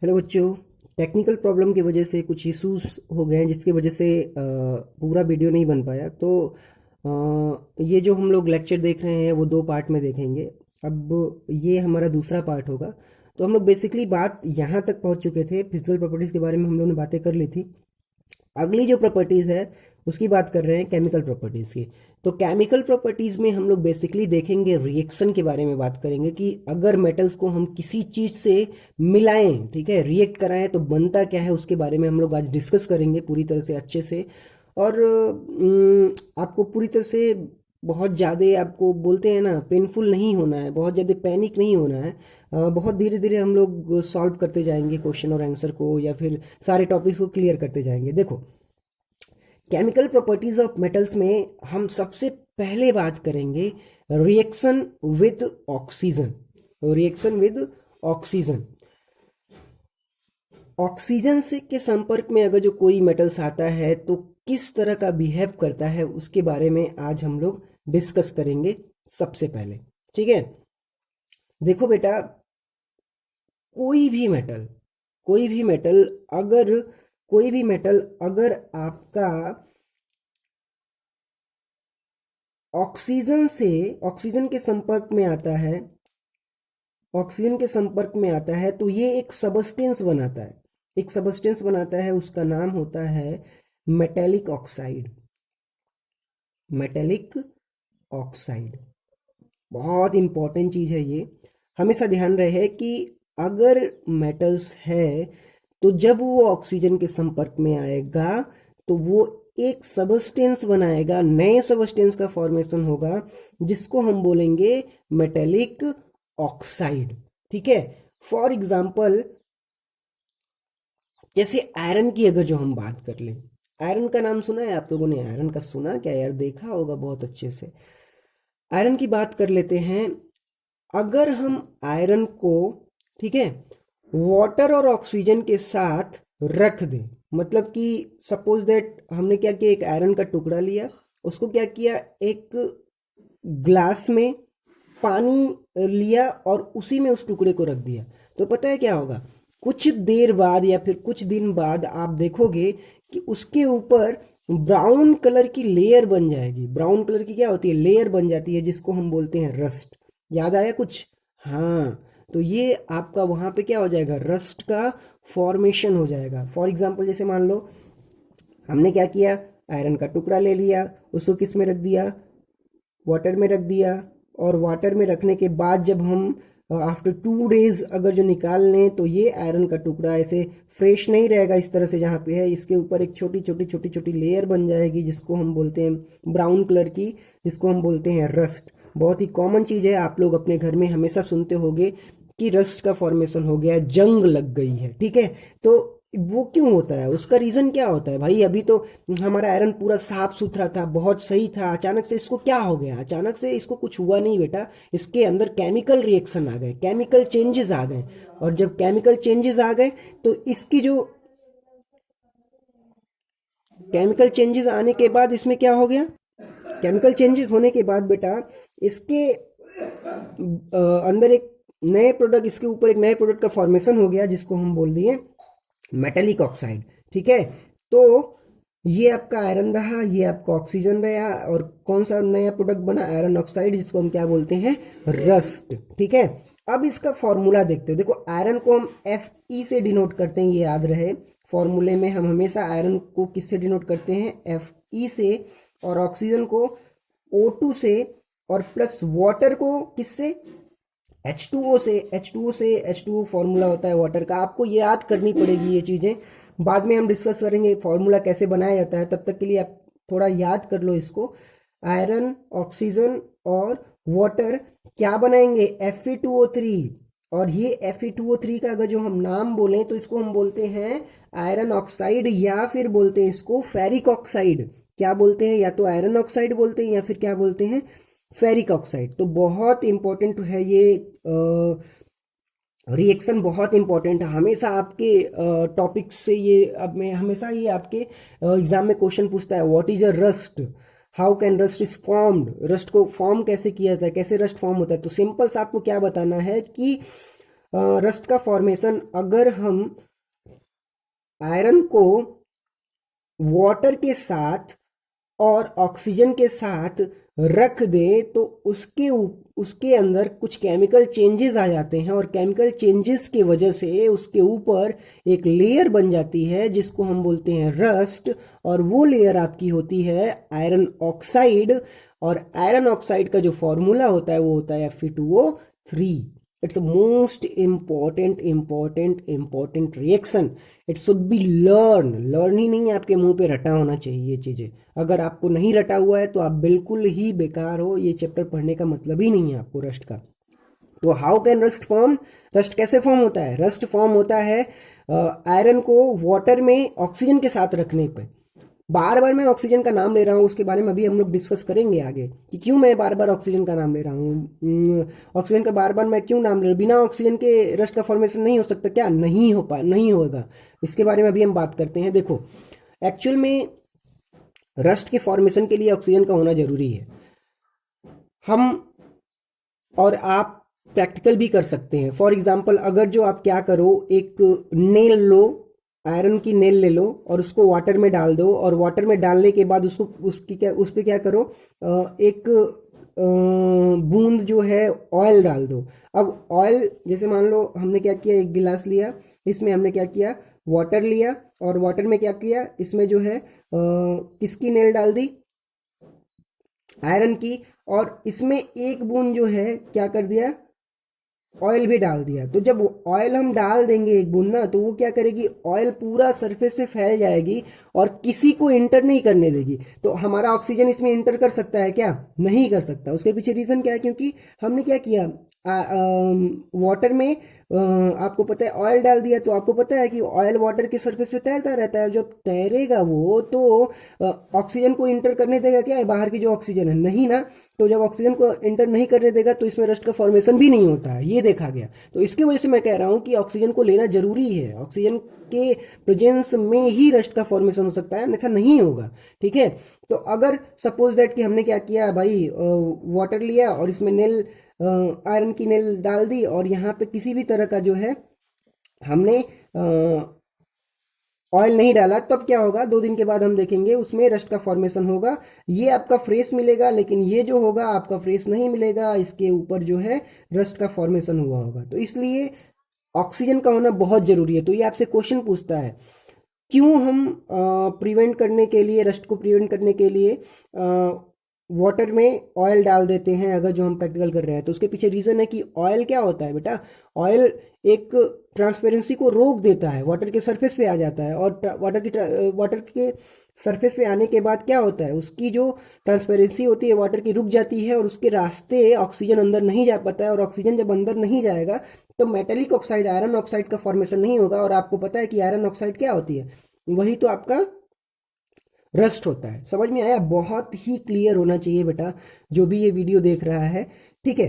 Hello बच्चों। Technical problem की वजह से कुछ इश्यूज हो गए हैं जिसकी वजह से पूरा वीडियो नहीं बन पाया। तो ये जो हम लोग लेक्चर देख रहे हैं वो दो पार्ट में देखेंगे। अब ये हमारा दूसरा पार्ट होगा। तो हम लोग बेसिकली बात यहाँ तक पहुँच चुके थे, फिजिकल प्रॉपर्टीज़ के बारे में हम लोगों ने बातें कर ली थी। अगली जो प्रॉपर्टीज़ है उसकी बात कर रहे हैं केमिकल प्रॉपर्टीज़ की। तो केमिकल प्रॉपर्टीज़ में हम लोग बेसिकली देखेंगे रिएक्शन के बारे में बात करेंगे कि अगर मेटल्स को हम किसी चीज़ से मिलाएं, ठीक है, रिएक्ट कराएं तो बनता क्या है, उसके बारे में हम लोग आज डिस्कस करेंगे पूरी तरह से अच्छे से। और आपको पूरी तरह से बहुत ज़्यादा आपको बोलते हैं ना पेनफुल नहीं होना है, बहुत ज़्यादा पैनिक नहीं होना है। बहुत धीरे धीरे हम लोग सॉल्व करते जाएंगे क्वेश्चन और आंसर को, या फिर सारे टॉपिक्स को क्लियर करते जाएंगे। देखो, केमिकल प्रॉपर्टीज ऑफ मेटल्स में हम सबसे पहले बात करेंगे reaction with oxygen. Reaction with oxygen. Oxygen से के संपर्क में अगर जो कोई मेटल्स आता है तो किस तरह का बिहेव करता है उसके बारे में आज हम लोग डिस्कस करेंगे सबसे पहले। ठीक है, देखो बेटा, कोई भी मेटल कोई भी मेटल अगर कोई भी मेटल अगर आपका ऑक्सीजन के संपर्क में आता है, ऑक्सीजन के संपर्क में आता है तो ये एक सबस्टेंस बनाता है, एक सबस्टेंस बनाता है। उसका नाम होता है मेटेलिक ऑक्साइड। मेटेलिक ऑक्साइड बहुत इंपॉर्टेंट चीज है ये। हमेशा ध्यान रहे कि अगर मेटल्स है तो जब वो ऑक्सीजन के संपर्क में आएगा तो वो एक सबस्टेंस बनाएगा, नए सबस्टेंस का फॉर्मेशन होगा जिसको हम बोलेंगे मेटेलिक ऑक्साइड। ठीक है, फॉर एग्जाम्पल जैसे आयरन की अगर जो हम बात कर लें, आयरन का नाम सुना है आप लोगों ने? आयरन का सुना क्या यार? देखा होगा बहुत अच्छे से। आयरन की बात कर लेते हैं। अगर हम आयरन को, ठीक है, वाटर और ऑक्सीजन के साथ रख दें, मतलब कि सपोज दैट हमने क्या किया, एक आयरन का टुकड़ा लिया, उसको क्या किया, एक ग्लास में पानी लिया और उसी में उस टुकड़े को रख दिया, तो पता है क्या होगा? कुछ देर बाद या फिर कुछ दिन बाद आप देखोगे कि उसके ऊपर ब्राउन कलर की लेयर बन जाएगी। ब्राउन कलर की क्या होती है? लेयर बन जाती है, जिसको हम बोलते हैं रस्ट। याद आया कुछ? हाँ, तो ये आपका वहां पे क्या हो जाएगा, रस्ट का फॉर्मेशन हो जाएगा। फॉर एग्जाम्पल जैसे मान लो हमने क्या किया, आयरन का टुकड़ा ले लिया, उसको किस में रख दिया, वाटर में रख दिया। और वाटर में रखने के बाद जब हम आफ्टर 2 डेज अगर जो निकाल लें तो ये आयरन का टुकड़ा ऐसे फ्रेश नहीं रहेगा इस तरह से जहाँ पे है, इसके ऊपर एक छोटी छोटी छोटी छोटी लेयर बन जाएगी जिसको हम बोलते हैं ब्राउन कलर की, जिसको हम बोलते हैं रस्ट। बहुत ही कॉमन चीज़ है, आप लोग अपने घर में हमेशा सुनते होंगे कि रस्ट का फॉर्मेशन हो गया, जंग लग गई है। ठीक है, तो वो क्यों होता है, उसका रीज़न क्या होता है भाई? अभी तो हमारा आयरन पूरा साफ सुथरा था, बहुत सही था, अचानक से इसको क्या हो गया? अचानक से इसको कुछ हुआ नहीं बेटा, इसके अंदर केमिकल रिएक्शन आ गए, केमिकल चेंजेस आ गए। और जब केमिकल चेंजेस आ गए तो इसकी जो केमिकल चेंजेस आने के बाद इसमें क्या हो गया, केमिकल चेंजेस होने के बाद बेटा इसके अंदर एक नए प्रोडक्ट, इसके ऊपर एक नए प्रोडक्ट का फॉर्मेशन हो गया जिसको हम बोल दिए मेटेलिक ऑक्साइड। ठीक है, तो ये आपका आयरन रहा, ये आपका ऑक्सीजन रहा, और कौन सा नया प्रोडक्ट बना, आयरन ऑक्साइड, जिसको हम क्या बोलते हैं, रस्ट। ठीक है, अब इसका फॉर्मूला देखते हो। देखो, आयरन को हम Fe से डिनोट करते हैं, ये याद रहे। फॉर्मूले में हम हमेशा आयरन को किससे डिनोट करते हैं, Fe से, और ऑक्सीजन को O2 से, और प्लस वाटर को किससे, H2O से। H2O फॉर्मूला होता है वाटर का, आपको याद करनी पड़ेगी ये चीज़ें। बाद में हम डिस्कस करेंगे फॉर्मूला कैसे बनाया जाता है, तब तक के लिए आप थोड़ा याद कर लो इसको। आयरन, ऑक्सीजन और वाटर क्या बनाएंगे, Fe2O3। और ये Fe2O3 का अगर जो हम नाम बोलें तो इसको हम बोलते हैं आयरन ऑक्साइड, या फिर बोलते हैं इसको फेरिक ऑक्साइड। क्या बोलते हैं, या तो आयरन ऑक्साइड बोलते हैं या फिर क्या बोलते हैं, फेरिक ऑक्साइड। तो बहुत इंपॉर्टेंट है ये रिएक्शन, बहुत इंपॉर्टेंट है। हमेशा आपके टॉपिक्स से ये, अब मैं हमेशा ये आपके एग्जाम में क्वेश्चन पूछता है, what is a rust, how can rust is formed, rust को फॉर्म कैसे किया जाता है, कैसे रस्ट फॉर्म होता है। तो सिंपल सा आपको क्या बताना है कि रस्ट का फॉर्मेशन अगर हम आयरन को वाटर के साथ और ऑक्सीजन के साथ रख दे तो उसके अंदर कुछ केमिकल चेंजेस आ जाते हैं, और केमिकल चेंजेस की वजह से उसके ऊपर एक लेयर बन जाती है जिसको हम बोलते हैं रस्ट, और वो लेयर आपकी होती है आयरन ऑक्साइड। और आयरन ऑक्साइड का जो फॉर्मूला होता है वो होता है Fe2O3। It's most important reaction. It should be learn ही नहीं, आपके मुंह पे रटा होना चाहिए ये चीजें। अगर आपको नहीं रटा हुआ है तो आप बिल्कुल ही बेकार हो, ये चैप्टर पढ़ने का मतलब ही नहीं है आपको रस्ट का। तो how can rust form? Rust कैसे फॉर्म होता है? रस्ट फॉर्म होता है आयरन को वाटर में ऑक्सीजन के साथ रखने पे। बार बार मैं ऑक्सीजन का नाम ले रहा हूँ, उसके बारे में अभी हम लोग डिस्कस करेंगे आगे कि क्यों मैं बार बार ऑक्सीजन का नाम ले रहा हूँ। ऑक्सीजन का बार बार मैं क्यों नाम ले रहा हूँ? बिना ऑक्सीजन के रस्ट का फॉर्मेशन नहीं हो सकता क्या? नहीं होगा। इसके बारे में अभी हम बात करते हैं। देखो, एक्चुअल में रस्ट के फॉर्मेशन के लिए ऑक्सीजन का होना जरूरी है। हम और आप प्रैक्टिकल भी कर सकते हैं। फॉर एग्जाम्पल, अगर जो आप क्या करो, एक नेल लो, आयरन की नेल ले लो और उसको वाटर में डाल दो, और वाटर में डालने के बाद उस पर क्या करो, एक बूंद जो है ऑयल डाल दो। अब ऑयल, जैसे मान लो हमने क्या किया, एक गिलास लिया, इसमें हमने क्या किया, वाटर लिया, और वाटर में क्या किया, इसमें जो है किसकी नेल डाल दी, आयरन की, और इसमें एक बूंद जो है क्या कर दिया, ऑयल भी डाल दिया। तो जब ऑयल हम डाल देंगे एक बूंद ना, तो वो क्या करेगी, ऑयल पूरा सरफेस पे फैल जाएगी और किसी को इंटर नहीं करने देगी। तो हमारा ऑक्सीजन इसमें इंटर कर सकता है क्या? नहीं कर सकता। उसके पीछे रीजन क्या है? क्योंकि हमने क्या किया, वाटर में आपको पता है ऑयल डाल दिया। तो आपको पता है कि ऑयल वाटर के सरफेस पे तैरता रहता है। जब तैरेगा वो तो ऑक्सीजन को इंटर करने देगा क्या है, बाहर की जो ऑक्सीजन है? नहीं ना। तो जब ऑक्सीजन को इंटर नहीं करने देगा तो इसमें रस्ट का फॉर्मेशन भी नहीं होता है, ये देखा गया। तो इसकी वजह से मैं कह रहा हूँ कि ऑक्सीजन को लेना जरूरी है। ऑक्सीजन के प्रेजेंस में ही रस्ट का फॉर्मेशन हो सकता है, अन्यथा नहीं होगा। ठीक है। तो अगर सपोज दैट कि हमने क्या किया भाई, वाटर लिया और इसमें नेल, आयरन की नेल डाल दी, और यहाँ पे किसी भी तरह का जो है हमने ऑयल नहीं डाला, तब क्या होगा, 2 दिन के बाद हम देखेंगे उसमें रस्ट का फॉर्मेशन होगा। ये आपका फ्रेश मिलेगा, लेकिन ये जो होगा आपका फ्रेश नहीं मिलेगा, इसके ऊपर जो है रस्ट का फॉर्मेशन हुआ होगा। तो इसलिए ऑक्सीजन का होना बहुत जरूरी है। तो ये आपसे क्वेश्चन पूछता है, क्यों हम प्रिवेंट करने के लिए, रस्ट को प्रिवेंट करने के लिए वाटर में ऑयल डाल देते हैं अगर जो हम प्रैक्टिकल कर रहे हैं? तो उसके पीछे रीजन है कि ऑयल क्या होता है बेटा, ऑयल एक ट्रांसपेरेंसी को रोक देता है, वाटर के सरफेस पे आ जाता है, और वाटर के सरफेस पे आने के बाद क्या होता है, उसकी जो ट्रांसपेरेंसी होती है वाटर की रुक जाती है, और उसके रास्ते ऑक्सीजन अंदर नहीं जा पाता है। और ऑक्सीजन जब अंदर नहीं जाएगा तो मेटेलिक ऑक्साइड, आयरन ऑक्साइड का फॉर्मेशन नहीं होगा। और आपको पता है कि आयरन ऑक्साइड क्या होती है, वही तो आपका रस्ट होता है। समझ में आया? बहुत ही क्लियर होना चाहिए बेटा जो भी ये वीडियो देख रहा है। ठीक है।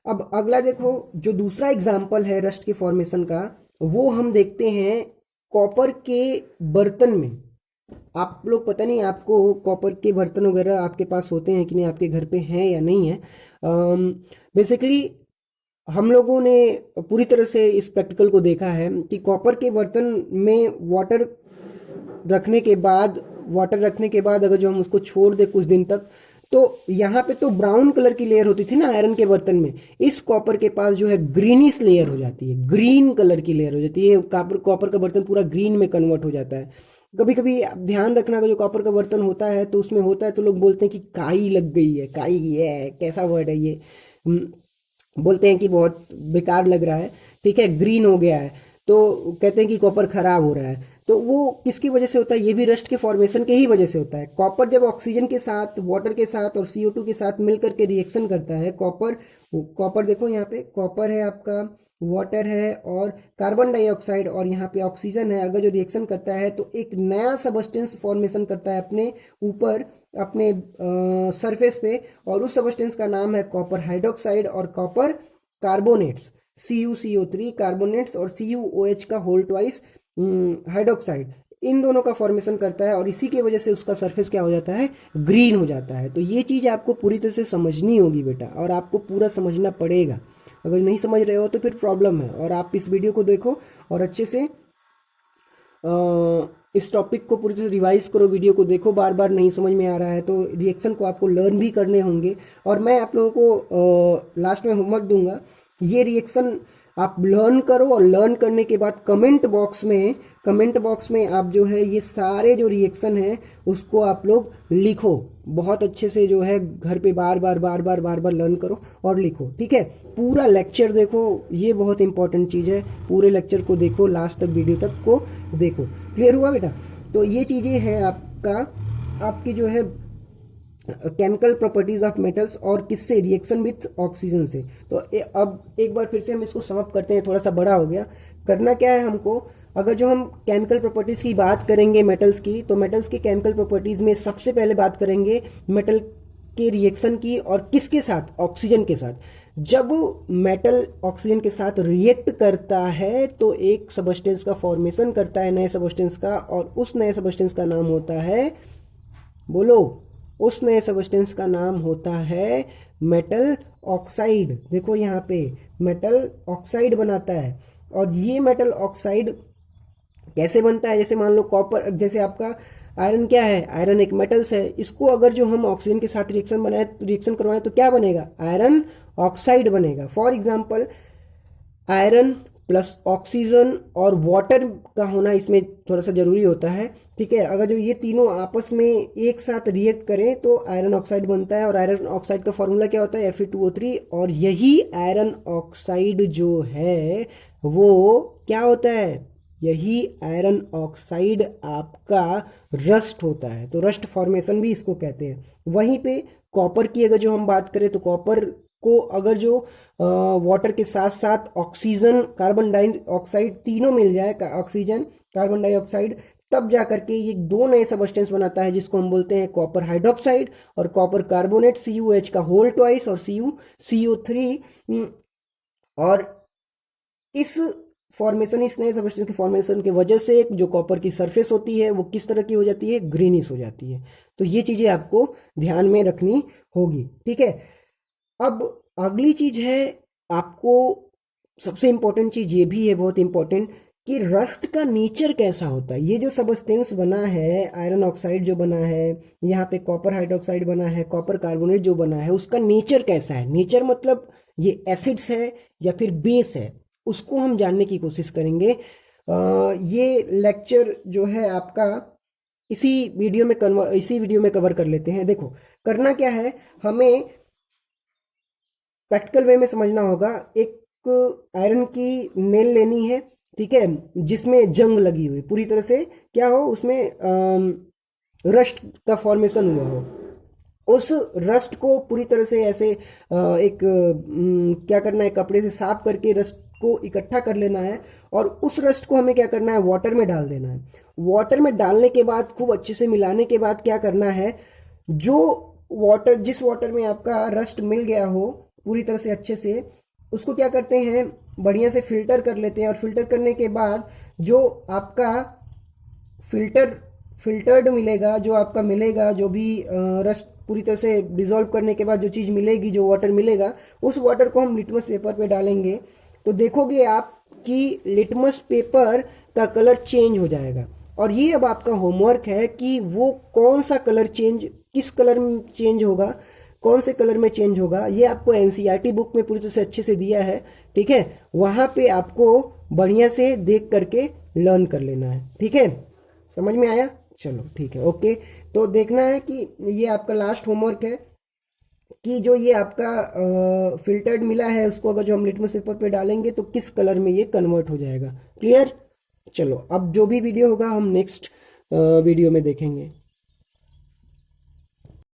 अब अगला देखो, जो दूसरा एग्जाम्पल है रस्ट के फॉर्मेशन का, वो हम देखते हैं कॉपर के बर्तन में। आप लोग, पता नहीं आपको कॉपर के बर्तन वगैरह आपके पास होते हैं कि नहीं, आपके घर पे हैं या नहीं है। बेसिकली हम लोगों ने पूरी तरह से इस प्रैक्टिकल को देखा है कि कॉपर के बर्तन में वाटर रखने के बाद अगर जो हम उसको छोड़ दे कुछ दिन तक, तो यहाँ पे तो ब्राउन कलर की लेयर होती थी ना आयरन के बर्तन में, इस कॉपर के पास जो है ग्रीनिश लेयर हो जाती है, ग्रीन कलर की लेयर हो जाती है। कॉपर का बर्तन पूरा ग्रीन में कन्वर्ट हो जाता है। कभी कभी ध्यान रखना, जो कॉपर का बर्तन होता है तो उसमें होता है तो लोग बोलते हैं कि काई लग गई है। काई है, कैसा वर्ड है ये, बोलते हैं कि बहुत बेकार लग रहा है। ठीक है, ग्रीन हो गया है तो कहते हैं कि कॉपर खराब हो रहा है। तो वो किसकी वजह से होता है? ये भी रस्ट के फॉर्मेशन के ही वजह से होता है। कॉपर जब ऑक्सीजन के साथ, वाटर के साथ और CO2 के साथ मिलकर के रिएक्शन करता है, कॉपर देखो यहाँ पे कॉपर है आपका, वाटर है और कार्बन डाइऑक्साइड, और यहाँ पे ऑक्सीजन है। अगर जो रिएक्शन करता है तो एक नया सबस्टेंस फॉर्मेशन करता है अपने ऊपर, अपने सरफेस पे, और उस सबस्टेंस का नाम है कॉपर हाइड्रोक्साइड और कॉपर कार्बोनेट्स, CuCO3 कार्बोनेट्स और CuOH का होल ट्वाइस हाइड्रोक्साइड। इन दोनों का फॉर्मेशन करता है और इसी की वजह से उसका सरफेस क्या हो जाता है, ग्रीन हो जाता है। तो ये चीज़ आपको पूरी तरह से समझनी होगी बेटा, और आपको पूरा समझना पड़ेगा। अगर नहीं समझ रहे हो तो फिर प्रॉब्लम है। और आप इस वीडियो को देखो और अच्छे से इस टॉपिक को पूरी तरह से रिवाइज करो, वीडियो को देखो, बार बार नहीं समझ में आ रहा है तो रिएक्शन को आपको लर्न भी करने होंगे। और मैं आप लोगों को लास्ट में होमवर्क दूंगा, ये रिएक्शन आप लर्न करो और लर्न करने के बाद कमेंट बॉक्स में आप जो है ये सारे जो रिएक्शन है उसको आप लोग लिखो बहुत अच्छे से, जो है घर पे बार बार लर्न करो और लिखो, ठीक है। पूरा लेक्चर देखो, ये बहुत इंपॉर्टेंट चीज़ है, पूरे लेक्चर को देखो, लास्ट तक वीडियो तक को देखो। क्लियर हुआ बेटा? तो ये चीज़ें हैं आपकी जो है केमिकल प्रॉपर्टीज ऑफ मेटल्स और किससे, रिएक्शन विथ ऑक्सीजन से। तो अब एक बार फिर से हम इसको समअप करते हैं, थोड़ा सा बड़ा हो गया। करना क्या है हमको, अगर जो हम केमिकल प्रॉपर्टीज की बात करेंगे मेटल्स की, तो मेटल्स के केमिकल प्रॉपर्टीज में सबसे पहले बात करेंगे मेटल के रिएक्शन की, और किसके साथ, ऑक्सीजन के साथ। जब मेटल ऑक्सीजन के साथ रिएक्ट करता है तो एक सबस्टेंस का फॉर्मेशन करता है, नए सबस्टेंस का, और उस नए सबस्टेंस का नाम होता है, बोलो, उस नए सबस्टेंस का नाम होता है मेटल ऑक्साइड। देखो यहाँ पे मेटल ऑक्साइड बनाता है। और ये मेटल ऑक्साइड कैसे बनता है, जैसे मान लो कॉपर, जैसे आपका आयरन क्या है, आयरन एक मेटल्स है, इसको अगर जो हम ऑक्सीजन के साथ रिएक्शन करवाएं तो क्या बनेगा, आयरन ऑक्साइड बनेगा। For example iron plus oxygen और वाटर का होना इसमें थोड़ा सा जरूरी होता है, ठीक है। अगर जो ये तीनों आपस में एक साथ रिएक्ट करें तो आयरन ऑक्साइड बनता है। और आयरन ऑक्साइड का फॉर्मूला क्या होता है, Fe2O3। और यही आयरन ऑक्साइड जो है वो क्या होता है, यही आयरन ऑक्साइड आपका रस्ट होता है, तो रस्ट फॉर्मेशन भी इसको कहते हैं। वहीं पे कॉपर की अगर जो हम बात करें तो कॉपर को अगर जो वाटर के साथ साथ ऑक्सीजन, कार्बन डाइऑक्साइड तीनों मिल जाए, ऑक्सीजन कार्बन डाइऑक्साइड, तब जा करके ये दो नए सबस्टेंस बनाता है जिसको हम बोलते हैं कॉपर हाइड्रोक्साइड और कॉपर कार्बोनेट, CuH का होल ट्वाइस और CO3। और इस फॉर्मेशन, इस नए सबस्टेंस के फॉर्मेशन की वजह से जो कॉपर की सरफेस होती है वो किस तरह की हो जाती है, ग्रीनिश हो जाती है। तो ये चीज़ें आपको ध्यान में रखनी होगी, ठीक है। अब अगली चीज है, आपको सबसे इंपॉर्टेंट चीज ये भी है, बहुत इंपॉर्टेंट, कि रस्ट का नेचर कैसा होता है। ये जो सबस्टेंस बना है, आयरन ऑक्साइड जो बना है, यहाँ पे कॉपर हाइड्रोक्साइड बना है, कॉपर कार्बोनेट जो बना है, उसका नेचर कैसा है। नेचर मतलब ये एसिड्स है या फिर बेस है, उसको हम जानने की कोशिश करेंगे। ये लेक्चर जो है आपका इसी वीडियो में कवर कर लेते हैं। देखो करना क्या है, हमें प्रैक्टिकल वे में समझना होगा। एक आयरन की नेल लेनी है, ठीक है, जिसमें जंग लगी हुई पूरी तरह से, क्या हो उसमें रस्ट का फॉर्मेशन हुआ हो। उस रस्ट को पूरी तरह से ऐसे क्या करना है, कपड़े से साफ करके रस्ट को इकट्ठा कर लेना है। और उस रस्ट को हमें क्या करना है, वाटर में डाल देना है। वाटर में डालने के बाद खूब अच्छे से मिलाने के बाद क्या करना है, जो वाटर, जिस वाटर में आपका रस्ट मिल गया हो पूरी तरह से अच्छे से, उसको क्या करते हैं, बढ़िया से फिल्टर कर लेते हैं। और फिल्टर करने के बाद जो आपका फिल्टर्ड मिलेगा, जो आपका मिलेगा, जो भी रस्ट पूरी तरह से डिसॉल्व करने के बाद जो चीज़ मिलेगी, जो वाटर मिलेगा, उस वाटर को हम लिटमस पेपर पे डालेंगे तो देखोगे आप कि लिटमस पेपर का कलर चेंज हो जाएगा। और ये अब आपका होमवर्क है कि वो कौन सा कलर चेंज, किस कलर में चेंज होगा, कौन से कलर में चेंज होगा, ये आपको एनसीईआरटी बुक में पूरी तरह से अच्छे से दिया है, ठीक है। वहां पे आपको बढ़िया से देख करके लर्न कर लेना है, ठीक है। समझ में आया? चलो ठीक है, ओके। तो देखना है कि ये आपका लास्ट होमवर्क है कि जो ये आपका फिल्टर्ड मिला है उसको अगर जो हम लिटमस पेपर पे डालेंगे तो किस कलर में ये कन्वर्ट हो जाएगा। क्लियर? चलो अब जो भी वीडियो होगा हम नेक्स्ट वीडियो में देखेंगे।